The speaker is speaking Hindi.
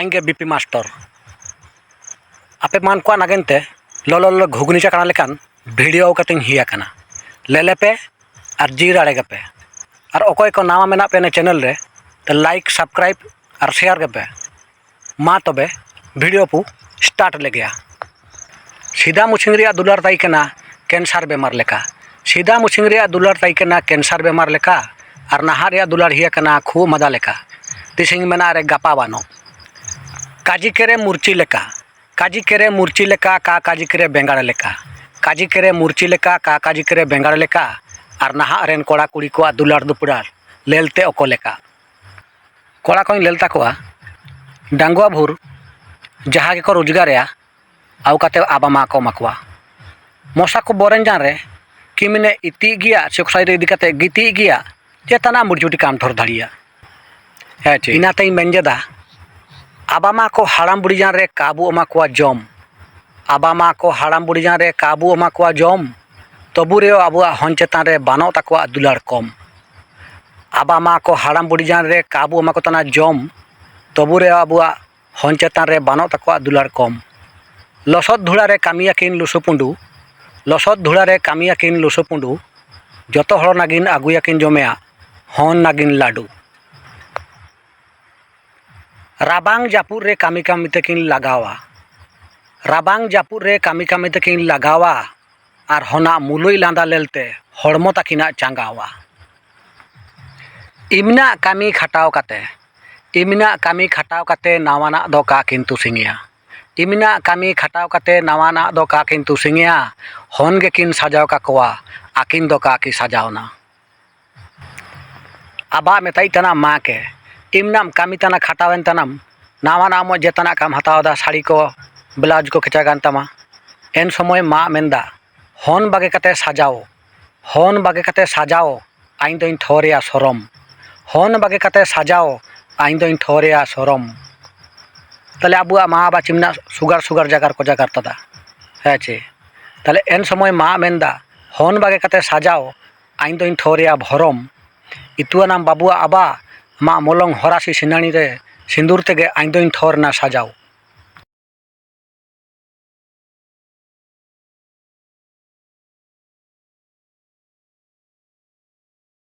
आएंगे बीपी मास्टर आपे मान को नागेनते लोलो घुगनी चकना लेकान वीडियो कटिंग हिया कना लेले पे और जी दाड़े पे और अकोय को नावा मेना पे चैनल रे तो लाइक सब्सक्राइब और शेयर के पे मा तबे वीडियो पु स्टार्ट ले गया। सीधा मुछिंग रिया दुलार ताई कना कैंसर बेमार लेका सीधा मुछिंग रिया दुलार ताई कना कैंसर बेमार लेका और नहा रिया दुलार हिया कना खूब मदा लेका तिसिंग मेना रे गापा बानो काजी केरे मुर्ची लेका काजी केरे मुर्ची लेका का काजी केरे बेंगाड़ लेका काजी केरे मुर्ची लेका का काजी केरे बेंगाड़ लेका और नहा रेन कोड़ा कुड़ी को दुलार दुपुरार लेलते ओको लेका कोड़ा को लेलता को डांगुआ भूर जहाँ के को रोजगार आउ काते आबा मा को मकवा मशा को बोरें जान रे कि मिने इति गिया चोकसाई रे दिकाते गिति गिया चेतना मुरजुटी काम ठोर धड़िया है चे इनाते मेंजेदा आबा मा को हाड़ाम बुड़ी जान रे काबू अमा को जम आबा मा को हाड़ाम बुड़ी जान रे काबू अमा को जम तबु रे आबुआ हन चेतान रे बानो ताको दुलार कम आबा मा को हाड़ाम बुड़ी जान रे काबू अमा को तना जम तबु रे आबुआ हन चेतान रे बानो ताको दुलार कम लसद धुड़ा रे कामिया किन लुसुपुंडू लसद धुड़ा रे कामिया किन लुसुपुंडू जतो हड़ नागिन आगुया किन जमेया हन नागिन लाडू राबांग जापुर रे कामी कामी तकिन लगावा राबांग जापुर रे कामी कामी तकिन लगावा और होना मुलुई लांदा लेलते हड़मो तकिना चांगावा इमना कामी खटाव काते नावाना दो का किंतु सिंगिया इमना कामी खटाव काते नावाना दो का किंतु सिंगिया हन गे किन सजाव का कोआ आकिन दो का की सजावना आबा मेताई तना मा के इमनाम कामी तना खटावेन तनम नावाना मो जेतना काम हतावदा साड़ी को ब्लाउज को खिंचागान तमा एन समय मा मेंदा हन बागे कते साजाओ आइन दोइन ठोरेया सरम हन बागे कते साजाओ आइन दोइन ठोरेया सरम ताले आबुआ मा बा चिमना सुगार जागार को जागार तदा है चे ताले एन समय मा मेंदा हन बागे कते साजाओ आइन दोइन ठोरेया भरम इतुआ नाम बाबुआ आबा मा मोलंग हरासी सिनानी रे सिंदूर तेगे आइन दोइन ठोर ना साजाओ